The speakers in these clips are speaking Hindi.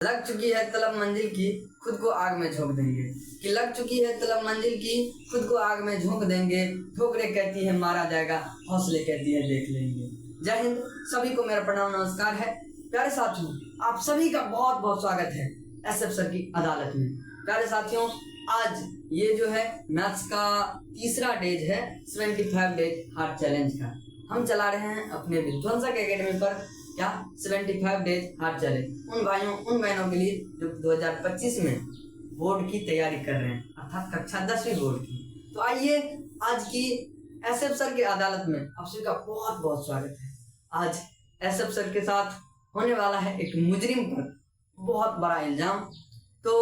लग चुकी है तलब मंजिल की, खुद को आग में झोंक देंगे। कि लग चुकी है तलब मंजिल की, खुद को आग में झोंक देंगे। ठोकरें कहती है मारा जाएगा, हौसले कहती है देख लेंगे। जय हिंद, सभी को मेरा प्रणाम नमस्कार है। प्यारे साथियों, आप सभी का बहुत बहुत स्वागत है एसएफ सर की अदालत में। प्यारे साथियों, आज ये जो है मैथ्स का तीसरा डेज है 75 डेज हार्ड चैलेंज का। हम चला रहे हैं अपने विध्वंसक एकेडमी पर क्या 75 डेज हार्ड चैलेंज उन भाइयों उन बहनों के लिए जो 2025 में बोर्ड की तैयारी कर रहे हैं, अर्थात कक्षा 10वीं बोर्ड की। तो आइए आज की एसएफ सर की अदालत में आप सभी का बहुत बहुत स्वागत है। आज एसएफ सर के साथ होने वाला है एक मुजरिम पर बहुत बड़ा इल्जाम। तो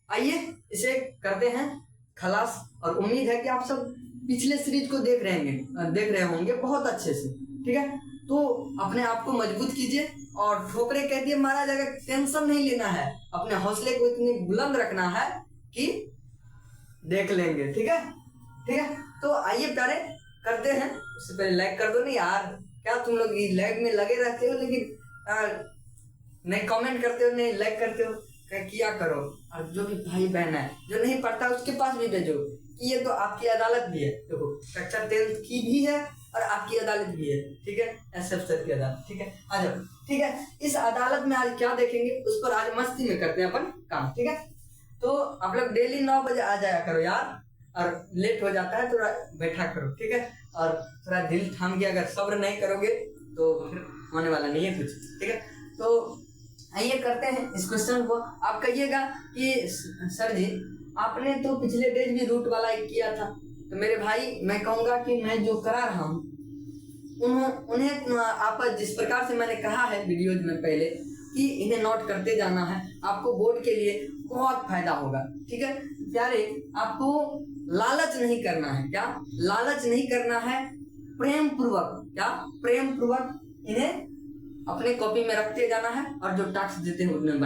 आइए इसे करते हैं खलास, और उम्मीद है कि आप सब पिछले सीरीज को देख रहे होंगे बहुत अच्छे से। ठीक है, तो अपने आप को मजबूत कीजिए और ठोकरें कहती है मारा जाएगा, टेंशन नहीं लेना है, अपने हौसले को इतनी बुलंद रखना है कि देख लेंगे। ठीक है, ठीक है। तो आइए प्यारे करते हैं। उससे पहले लाइक कर दो। नहीं यार, क्या तुम लोग लाइक में लगे रहते हो लेकिन नहीं कमेंट करते हो, नहीं लाइक करते हो, किया करो। और जो भी भाई बहन है जो नहीं पढ़ता उसके पास भी भेजो कि ये तो आपकी अदालत भी है। देखो कक्षा 10 की भी है और आपकी अदालत भी है। ठीक है, एसएफ सर की अदालत। ठीक है, आ जाओ। ठीक है, इस अदालत में आज क्या देखेंगे उस पर आज मस्ती में करते हैं अपन काम। ठीक है, तो आप लोग डेली 9 बजे आ जाया करो यार, और लेट हो जाता है थोड़ा बैठा करो। ठीक है, और थोड़ा दिल थाम के अगर सब्र नहीं करोगे तो फिर होने वाला नहीं है कुछ। ठीक है, तो आइए करते हैं इस क्वेश्चन को। आप कहिएगा कि सर जी आपने तो पिछले डेज भी रूट वाला एक किया था। तो मेरे भाई मैं कहूँगा कि मैं जो करा रहा हूँ उन्हें आप जिस प्रकार से मैंने कहा है वीडियोज में पहले कि इन्हें नोट करते जाना है, आपको बोर्ड के लिए बहुत फायदा होगा। ठीक है प्यारे, आपको लालच नहीं करना है। क्या लालच नहीं करना है, प्रेम पूर्वक, क्या प्रेम पूर्वक इन्हें अपने कॉपी में रखते जाना है और जो टास्क देते हैं उन्हें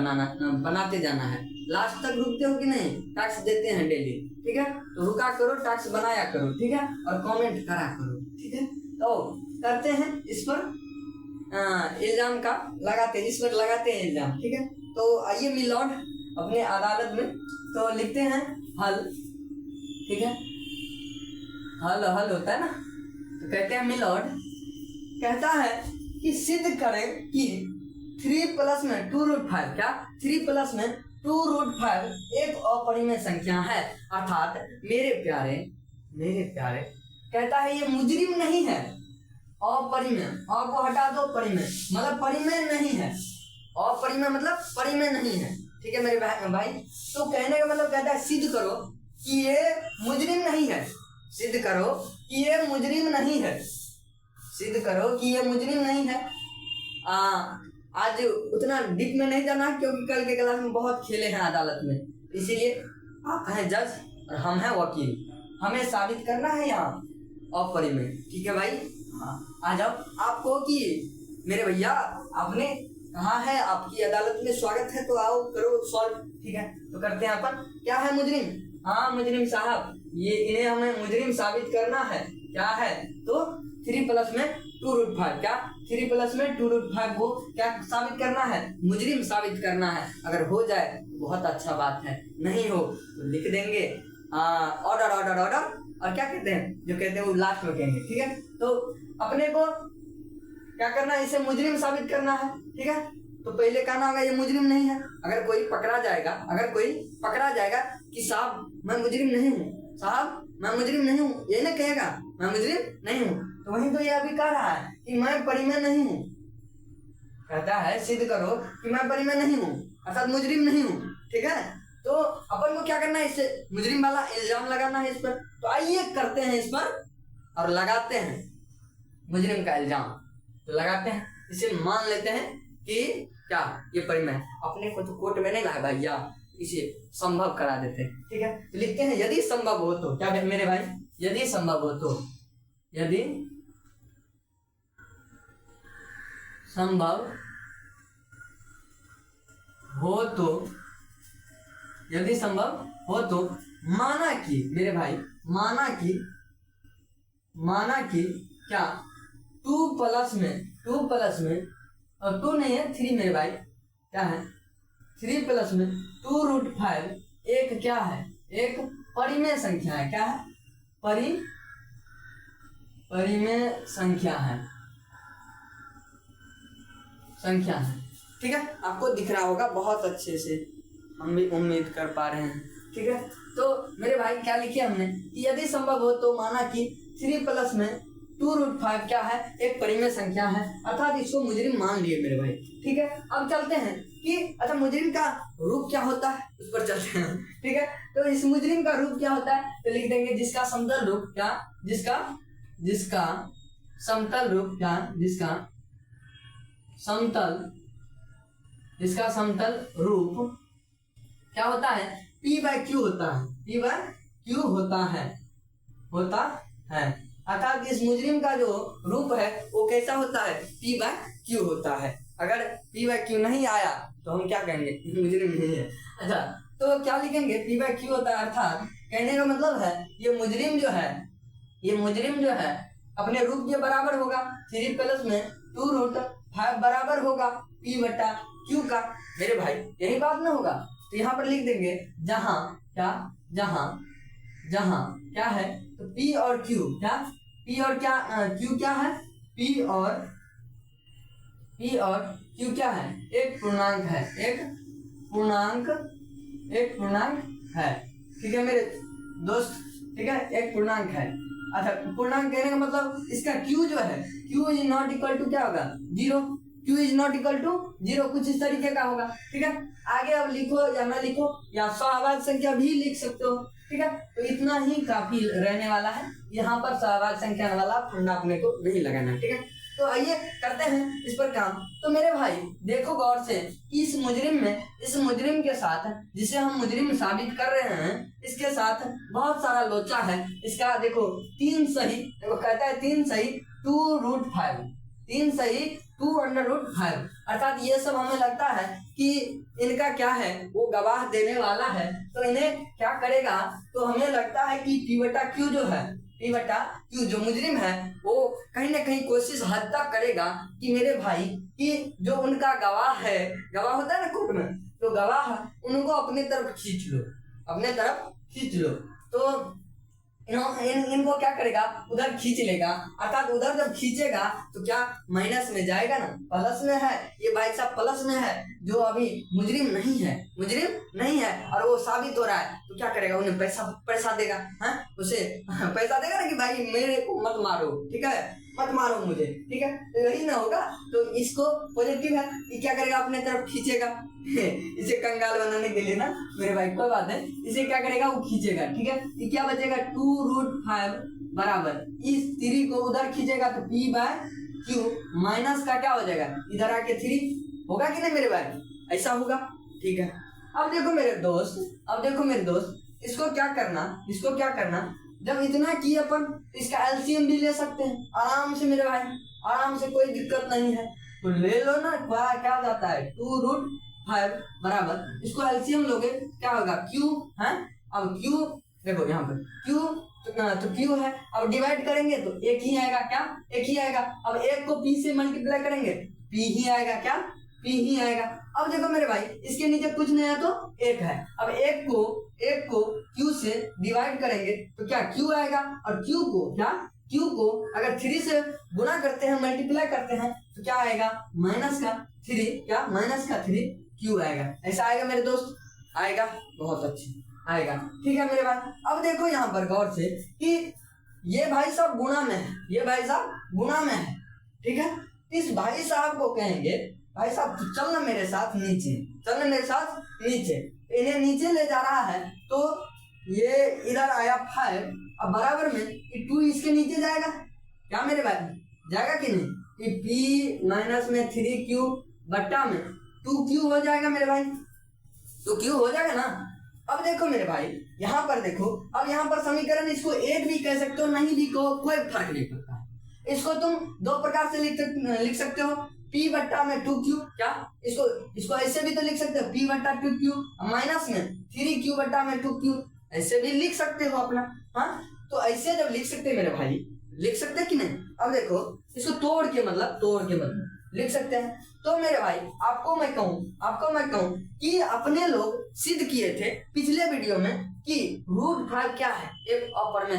बनाते जाना है। लास्ट तक रुकते हो कि नहीं? टास्क देते हैं डेली। ठीक है, तो रुका करो, टास्क बनाया करो। ठीक है, और कमेंट करा करो। ठीक है, तो करते हैं इस पर इल्जाम का इस पर लगाते हैं इल्जाम। ठीक है, तो आइए मिलॉर्ड अपने अदालत में तो लिखते हैं हल। ठीक है, हल होता है ना, तो कहते हैं मिलॉर्ड कहता है कि सिद्ध करें कि 3 में 2√5 क्या 3 में 2√5 एक अपरिमेय संख्या है। अर्थात मेरे प्यारे कहता है ये मुजरिम नहीं है, अपरिमेय। अ को हटा दो, परिमेय मतलब परिमेय नहीं है, अपरिमेय मतलब परिमेय नहीं है। ठीक है मेरे भाई, तो कहने का मतलब कहता है सिद्ध करो कि ये मुजरिम नहीं है। सिद्ध करो कि ये मुजरिम नहीं है। सिद्ध करो कि ये मुजरिम नहीं है। आज उतना डीप में नहीं जाना क्योंकि कल के क्लास में बहुत खेले हैं अदालत में, इसीलिए आप हैं जज और हम हैं वकील, हमें साबित करना है यहाँ अपरिमेय। ठीक है भाई, हाँ आ जाओ। आपको कि मेरे भैया आपने कहा है आपकी अदालत में स्वागत है, तो आओ करो सॉल्व। ठीक है, तो करते हैं अपन। क्या है मुजरिम? हाँ मुजरिम साहब, ये इन्हें हमें मुजरिम साबित करना है। क्या है? तो 3 में 2√5 क्या 3 में 2√5 को क्या साबित करना है? मुजरिम साबित करना है। अगर हो जाए बहुत अच्छा बात है, नहीं हो तो लिख देंगे ऑर्डर ऑर्डर ऑर्डर, और क्या कहते हैं जो कहते हैं वो लास्ट में कहेंगे। ठीक है, तो अपने को क्या करना है, इसे मुजरिम साबित करना है। ठीक है, तो पहले कहना होगा ये मुजरिम नहीं है। अगर कोई पकड़ा जाएगा कि साहब मैं मुजरिम नहीं हूँ, साहब मैं मुजरिम नहीं हूँ, ये ना कहेगा मैं मुजरिम नहीं हूँ, तो वहीं तो ये अभी कह रहा है कि मैं परिमेय नहीं हूँ। कहता है सिद्ध करो कि मैं परिमेय नहीं हूँ, अर्थात मुजरिम नहीं हूँ। ठीक है, तो अपन को क्या करना है, इससे मुजरिम वाला इल्जाम लगाना है इस पर। तो आइए करते हैं इस पर और लगाते हैं मुजरिम का इल्जाम। तो लगाते हैं, इसे मान लेते हैं कि क्या ये परिमेय। अपने को तो कोर्ट में नहीं लाया भैया, इसे संभव करा देते हैं। ठीक है, तो लिखते हैं यदि संभव हो तो, क्या मेरे भाई, यदि संभव हो तो, यदि संभव हो तो, यदि संभव हो तो माना कि मेरे भाई, माना कि क्या 2 में और 2 नहीं है 3 मेरे भाई, क्या है 3 प्लस में 2√5 एक क्या है, एक परिमेय संख्या है। क्या है? परिमेय संख्या है, ठीक है। आपको दिख रहा होगा बहुत अच्छे से, हम भी उम्मीद कर पा रहे हैं, ठीक है। तो मेरे भाई क्या लिखे हमने कि यदि संभव हो तो माना कि 3 प्लस में 2√5 क्या है, एक परिमेय संख्या है, अर्थात इसको मुजरिम मान लिए मेरे भाई, ठीक है। अब चलते हैं कि अच्छा मुजरिम का रूप क्या होता है, उस पर चलते हैं, ठीक है। तो इस मुजरिम का रूप क्या होता है, तो लिख देंगे जिसका समतल रूप क्या, जिसका समतल रूप क्या, जिसका समतल रूप क्या होता है, P/Q होता है, P/Q होता है। अर्थात इस मुजरिम का जो रूप है वो कैसा होता है, P/Q होता है। अगर P/Q नहीं आया तो हम क्या कहेंगे, मुजरिम नहीं है। अच्छा तो क्या लिखेंगे, P/Q होता है, अर्थात कहने का मतलब है ये मुजरिम जो है अपने रूप के बराबर होगा। 3 प्लस में 2√5 बराबर होगा P/Q का, मेरे भाई यही बात ना होगा। तो यहाँ पर लिख देंगे जहां क्या है, तो P और Q क्या, Q क्या है, P और Q क्या है, एक पूर्णांक है, ठीक है मेरे दोस्त, ठीक है, एक पूर्णांक है। अच्छा पूर्णांक कहने का मतलब इसका Q जो है, Q is not equal to क्या होगा, 0, Q is not equal to 0, कुछ इस तरीके का होगा, ठीक है। आगे अब लिखो या ना लिखो या सहवाग संख्या भी लिख सकते हो, ठीक है। तो इतना ही काफी रहने वाला है, यहाँ पर सहवाग संख्या वाला फंडा अपने को नहीं लगाना, ठीक है। तो आइए करते हैं इस पर काम। तो मेरे भाई देखो गौर से, इस मुजरिम के साथ, जिसे हम मुजरिम साबित कर रहे हैं, इसके साथ बहुत सारा लोचा है। इसका देखो 3 सही, देखो कहता है 3 सही 2√5, 3 सही 2√5, अर्थात ये सब हमें लगता है कि इनका क्या है, वो गवाह देने वाला है। तो इन्हें क्या करेगा, तो हमें लगता है कि P/Q जो है, P/Q जो मुजरिम है वो कहीं ना कहीं कोशिश हद तक करेगा कि मेरे भाई कि जो उनका गवाह होता है ना कोर्ट में, तो गवाह उनको अपने तरफ खींच लो, तो इनको क्या करेगा, उधर खींच लेगा। अर्थात उधर जब खींचेगा तो क्या माइनस में जाएगा ना, प्लस में है ये भाई साहब, प्लस में है, जो अभी मुजरिम नहीं है और वो साबित हो रहा है, तो क्या करेगा, उन्हें पैसा देगा, है उसे पैसा देगा ना कि भाई मेरे को मत मारो, ठीक है, मत मारो मुझे, ठीक है। तो यही ना होगा, तो इसको पॉजिटिव है, ये क्या करेगा, अपने तरफ खींचेगा इसे कंगाल बनाने के लिए ना मेरे भाई, कोई बात नहीं, इसे क्या करेगा, वो खींचेगा, ठीक है। ये क्या बचेगा, 2√5 बराबर इस 3 को उधर खींचेगा तो P/Q माइनस का क्या हो जाएगा, इधर आके 3 होगा कि नहीं मेरे भाई, ऐसा होगा, ठीक है। अब देखो मेरे दोस्त, इसको क्या करना, जब इतना की अपन इसका एलसीएम भी ले सकते हैं आराम से मेरे भाई, आराम से, कोई दिक्कत नहीं है, तो ले लो ना, क्या हो जाता है 2√5 बराबर, इसको एलसीएम लोगे क्या होगा, Q है। अब Q देखो यहाँ पर Q, तो Q है, अब डिवाइड करेंगे तो एक ही आएगा, क्या, एक ही आएगा। अब एक को P से मल्टीप्लाई करेंगे P ही आएगा, क्या, P ही आएगा। अब देखो मेरे भाई इसके नीचे कुछ नहीं है तो एक है, अब एक को Q से डिवाइड करेंगे तो क्या Q आएगा, और Q को अगर 3 से गुना करते हैं, मल्टीप्लाई करते हैं तो क्या आएगा, माइनस का 3 Q आएगा। ऐसा आएगा मेरे दोस्त, आएगा, बहुत अच्छी आएगा, ठीक है मेरे भाई। अब देखो यहाँ पर गौर से कि ये भाई साहब गुणा में है, ठीक है। इस भाई साहब को कहेंगे, भाई साहब चल ना मेरे साथ नीचे, इन्हें नीचे ले जा रहा है, तो ये इधर आया 5, अब बराबर में 2 इसके नीचे जाएगा, क्या मेरे भाई, जाएगा कि नहीं, कि P माइनस में 3Q बट्टा में 2Q हो जाएगा मेरे भाई, तो Q हो जाएगा ना। अब देखो मेरे भाई यहाँ पर देखो, अब यहाँ पर समीकरण इसको एक भी कह सकते हो, नहीं भी कहो, कोई फर्क नहीं पड़ता है। इसको तुम 2 प्रकार से लिख सकते हो, P/2 में 2Q, क्या, इसको ऐसे भी तो लिख सकते हो, P/2Q माइनस में 3Q में 2Q, ऐसे भी लिख सकते हो अपना, हाँ। तो ऐसे जब लिख सकते मेरे भाई, लिख सकते कि नहीं। अब देखो इसको तोड़ के मतलब लिख सकते हैं। तो मेरे भाई आपको मैं कहूँ कि अपने लोग सिद्ध किए थे पिछले वीडियो में कि √5 क्या है, एक अपरमेय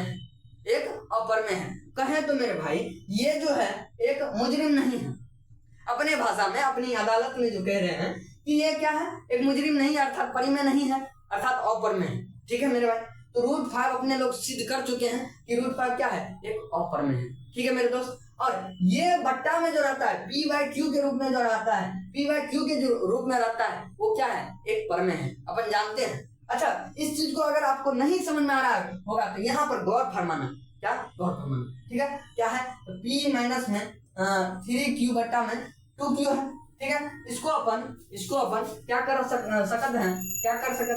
है, कहें तो मेरे भाई ये जो है एक मुजरिम नहीं है। अपने भाषा में अपनी अदालत में जो कह रहे हैं कि ये क्या है, एक मुजरिम नहीं है, अर्थात परिमेय नहीं है, अर्थात अपरमेय है। ठीक है मेरे भाई, तो √5 अपने लोग सिद्ध कर चुके हैं कि √5 क्या है, एक अपरमेय है। ठीक है मेरे दोस्त, और ये बट्टा में जो रहता है p/q के रूप में जो रहता है, p/q के जो रूप में रहता है वो क्या है, एक परमेय है, अपन जानते हैं। अच्छा, इस चीज को अगर आपको नहीं समझ में आ रहा होगा तो यहाँ पर गौर फरमाना, क्या गौर फरमाना। ठीक है, क्या है, तो p माइनस में 3q बट्टा में 2q है। ठीक है, इसको अपन क्या कर सकते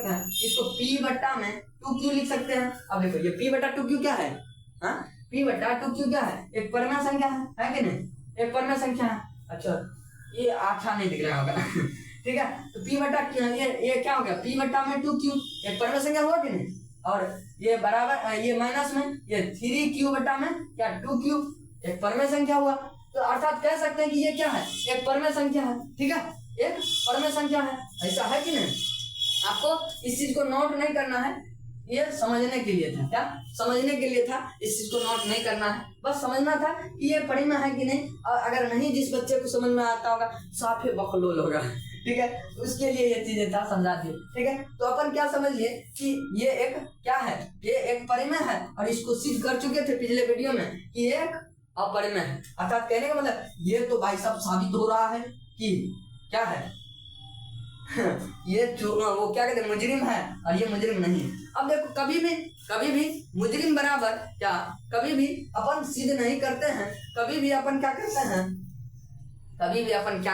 हैं, इसको p बट्टा में 2q लिख सकते हैं। अब देखो ये p बट्टा 2q क्या है, p बट्टा 2q क्या है, एक परमेय संख्या है कि नहीं, एक परमेय संख्या है। अच्छा, ये अच्छा नहीं दिख रहा होगा ठीक है, तो p बट्टा ये क्या हो गया, p बट्टा में 2q एक परमेय संख्या हुआ कि नहीं, और ये बराबर ये माइनस में ये 3q बट्टा में क्या 2q एक परमेय संख्या हुआ। तो अर्थात कह सकते हैं कि ये क्या है, एक परमेय संख्या है। ठीक है, एक परमेय संख्या है, ऐसा है कि नहीं। आपको इस चीज को नोट नहीं करना है, ये समझने के लिए था, क्या समझने के लिए था, इस चीज को नोट नहीं करना है, बस समझना था कि ये परिमेय है कि नहीं। और अगर नहीं, जिस बच्चे को समझ में आता होगा साफे बकलोल होगा। ठीक है, उसके लिए ये चीजें था, समझा दिए। ठीक है, तो अपन क्या समझ लिए कि ये एक क्या है, ये एक परिमेय है, और इसको सिद्ध कर चुके थे पिछले वीडियो में कि एक अपरिमेय है। अर्थात कहने का मतलब ये तो भाई साहब साबित हो रहा है कि क्या है ये वो क्या कहते हैं, मुजरिम है, और ये मुजरिम नहीं है। अब देखो कभी भी मुजरिम बराबर क्या, कभी भी अपन सिद्ध नहीं करते हैं, कभी भी अपन क्या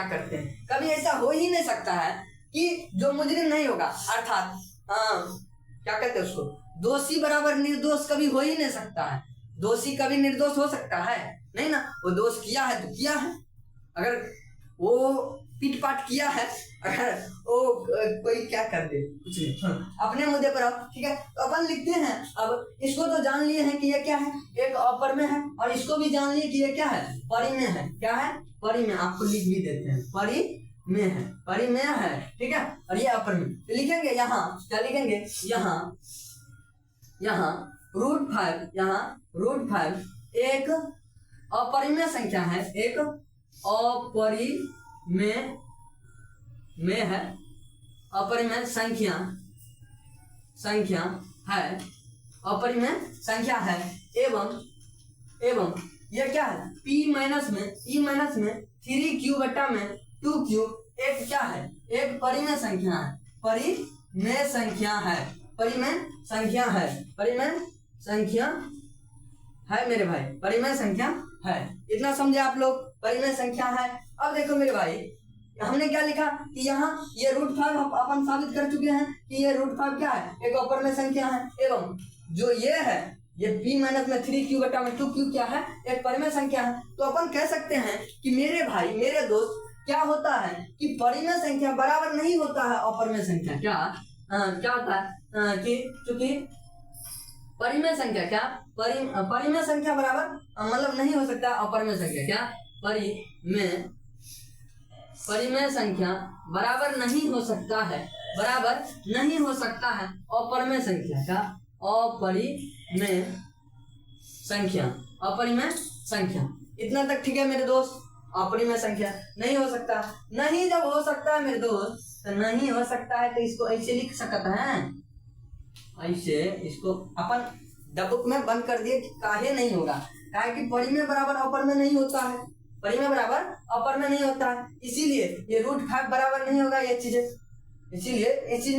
करते हैं, कभी ऐसा हो ही नहीं सकता है कि जो मुजरिम नहीं होगा, अर्थात क्या कहते हैं उसको, दोषी बराबर निर्दोष कभी हो ही नहीं सकता है। दोषी कभी निर्दोष हो सकता है नहीं ना, वो दोष किया है तो किया है, अगर वो पीट पाट किया है, अगर वो कोई क्या कर दे कुछ नहीं, अपने मुद्दे पर आप। ठीक है, तो अपन लिखते हैं। अब इसको तो जान लिए हैं कि ये क्या है, एक अपरमेय है, और इसको भी जान लिए कि ये क्या है, परिमेय है। क्या है, परिमेय, आपको लिख भी देते हैं, परिमेय है। ठीक है, और ये अपरमेय, तो लिखेंगे यहाँ क्या लिखेंगे, यहाँ √5 एक अपरिमेय संख्या है, एक अपरिमेय संख्या है, एवं ये क्या है, p माइनस में 3q बट्टा में 2q एक क्या है, एक परिमेय संख्या है मेरे भाई, परिमेय संख्या है। इतना समझे आप लोग, परिमेय संख्या है। अब देखो मेरे भाई, हमने क्या लिखा कि यहाँ ये √5 अपन साबित कर चुके हैं कि ये √5 क्या है, एक अपरमेय संख्या है, एवं जो ये है ये p माइनस में 3q बटा में 2q क्या है, एक परिमेय संख्या है। तो अपन कह सकते हैं कि मेरे भाई मेरे दोस्त, क्या होता है कि परिमेय संख्या बराबर नहीं होता है अपरमेय संख्या। क्या होता है कि चूंकि परिमेय संख्या क्या, परिमेय संख्या बराबर मतलब नहीं हो सकता अपरमेय संख्या। क्या, परिमेय संख्या बराबर नहीं हो सकता है अपरमेय संख्या का, अपरिमेय संख्या। इतना तक ठीक है मेरे दोस्त, अपरिमेय संख्या नहीं हो सकता। नहीं जब हो सकता है मेरे दोस्त, तो नहीं हो सकता है तो इसको ऐसे लिख सकते हैं, ऐसे इसको अपन डबुक में बंद कर दिए कि काहे नहीं होगा, काहे कि परिमेय बराबर अपरमेय नहीं होता है, परिमेय बराबर अपरमेय नहीं होता है, इसीलिए ये √5 बराबर नहीं होगा ये चीजें, इसीलिए ये चीज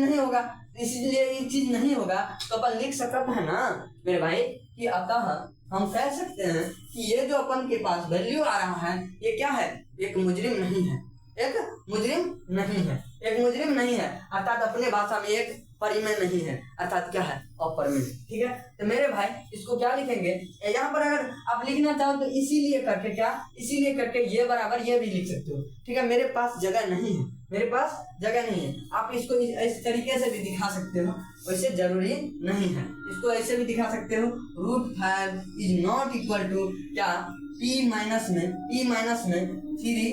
नहीं होगा। तो अपन लिख सकते हैं ना मेरे भाई कि अतः हम कह सकते हैं कि ये जो अपन के पास वैल्यू आ रहा है ये क्या है, एक मुजरिम नहीं है, अर्थात अपने भाषा में एक परिमेय नहीं है, अर्थात क्या है, अपरिमेय। ठीक है, तो मेरे भाई इसको क्या लिखेंगे, यहाँ पर अगर आप लिखना चाहो तो इसीलिए करके ये बराबर ये भी लिख सकते हो। ठीक है, मेरे पास जगह नहीं है, आप इसको इस तरीके से भी दिखा सकते हो, वैसे जरूरी नहीं है, इसको ऐसे भी दिखा सकते हो, √5 इज नॉट इक्वल टू क्या, p माइनस में 3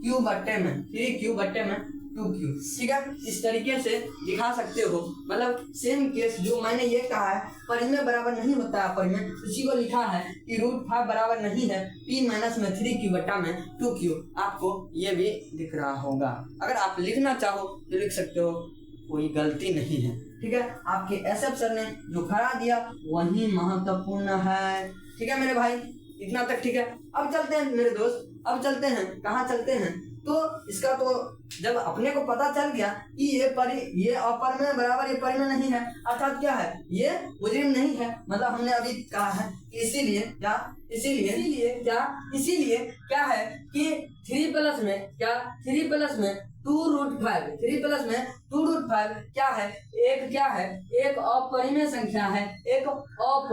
क्यू बट्टे में 3q बट्टे में 2q, ठीक है। इस तरीके से दिखा सकते हो, मतलब सेम केस जो मैंने ये कहा है परिमेय बराबर नहीं होता है परिमेय, उसी को लिखा है कि √5 बराबर नहीं है p माइनस में 3q बट्टा में 2q। आपको ये भी दिख रहा होगा, अगर आप लिखना चाहो तो लिख सकते हो, कोई गलती नहीं है, ठीक है। आपके एसएफ सर ने जो खड़ा दिया वही महत्वपूर्ण है, ठीक है मेरे भाई, इतना तक ठीक है। अब चलते हैं मेरे दोस्त, अब चलते हैं, कहाँ चलते हैं, तो इसका तो जब अपने को पता चल गया कि ये अपरिमेय बराबर ये परिमेय नहीं है, अर्थात क्या है, ये मुजरिम नहीं है, मतलब हमने अभी कहा है इसीलिए क्या है कि 3 प्लस में 2√5 क्या है, एक अपरिमेय संख्या है, एक अपरिमेय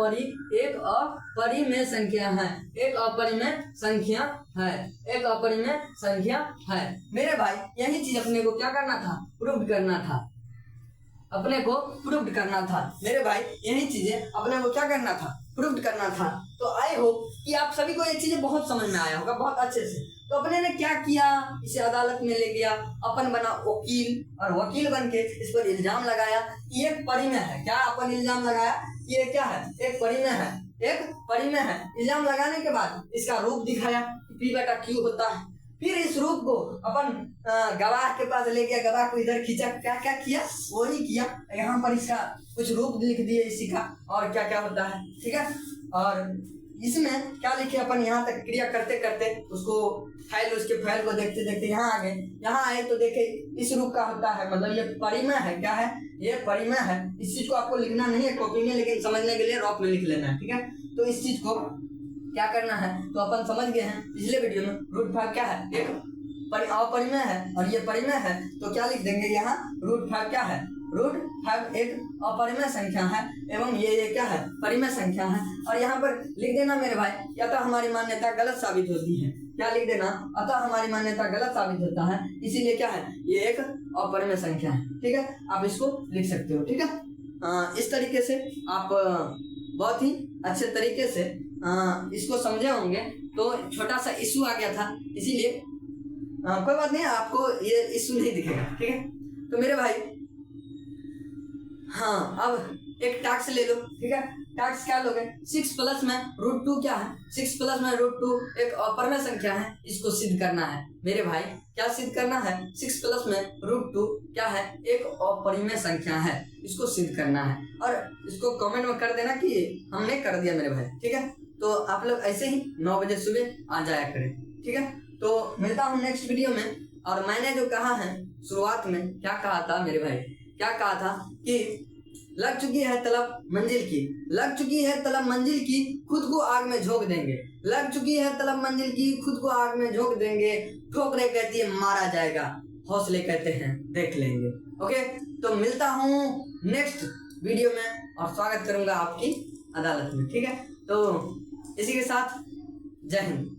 संख्या है मेरे भाई। यही चीज अपने को क्या करना था, प्रूव करना था मेरे भाई, यही चीजें अपने को क्या करना था, प्रूव करना था। तो आई होप कि आप सभी को ये चीजें बहुत समझ में आया होगा, बहुत अच्छे से। तो अपने ने क्या किया, इसे अदालत में ले गया, अपन बना वकील, और वकील बन के इस पर इल्जाम लगाया कि एक परिमेय है। क्या अपन इल्जाम लगाया, ये क्या है, एक परिमेय है। इल्जाम लगाने के बाद इसका रूप दिखाया p बटा q होता है। फिर इस रूप को अपन गवाह के पास ले गया, गवाह को इधर खींचा, क्या किया, वही किया। यहाँ पर इसका कुछ रूप लिख दिए इसी का, और क्या होता है, ठीक है। और इसमें क्या लिखे, अपन यहाँ तक क्रिया करते करते उसको उसके फाइल को देखते देखते यहाँ आ गए। यहाँ आए तो देखे इस रूप का होता है, मतलब ये परिमेय है। क्या है, ये परिमेय है। इस चीज को आपको लिखना नहीं है कॉपी में, लेकिन समझने के लिए रॉप में लिख लेना है, ठीक है। तो इस चीज को क्या करना है, तो अपन समझ गए हैं पिछले वीडियो में, √5 क्या है, एक अपरिमेय है और ये परिमेय है। तो क्या लिख देंगे यहाँ, √5 क्या है, √5 एक अपरिमेय संख्या है एवं ये क्या है, परिमेय संख्या है। और यहाँ पर लिख देना मेरे भाई, अतः हमारी मान्यता गलत साबित होती है। क्या लिख देना, अतः हमारी मान्यता गलत साबित होता है, इसीलिए क्या है, ये एक अपरिमेय संख्या है, ठीक है। आप इसको लिख सकते हो, ठीक है। इस तरीके से आप बहुत ही अच्छे तरीके से इसको समझे होंगे। तो छोटा सा इशू आ गया था, इसीलिए कोई बात नहीं, आपको ये इशू नहीं दिखेगा, ठीक है। तो मेरे भाई अब एक टास्क ले लो, ठीक है। टास्क क्या लोगे, 6 प्लस में √2 क्या है, 6 प्लस में √2 एक अपरिमेय संख्या है, इसको सिद्ध करना है मेरे भाई। क्या सिद्ध करना है, 6 प्लस में √2 क्या है, एक अपरिमेय संख्या है, इसको सिद्ध करना है। और इसको कमेंट में कर देना कि हमने कर दिया मेरे भाई, ठीक है। तो आप लोग ऐसे ही 9 बजे सुबह आ जाया करें, ठीक है। तो मिलता हूँ नेक्स्ट वीडियो में। और मैंने जो कहा है शुरुआत में, क्या कहा था मेरे भाई, क्या कहा था कि लग चुकी है तलब मंजिल की, खुद को आग में झोंक देंगे। लग चुकी है तलब मंजिल की, खुद को आग में झोंक देंगे। ठोकरें कहती है मारा जाएगा, हौसले कहते हैं देख लेंगे। ओके, तो मिलता हूँ नेक्स्ट वीडियो में और स्वागत करूंगा आपकी अदालत में, ठीक है। तो इसी के साथ जय हिंद।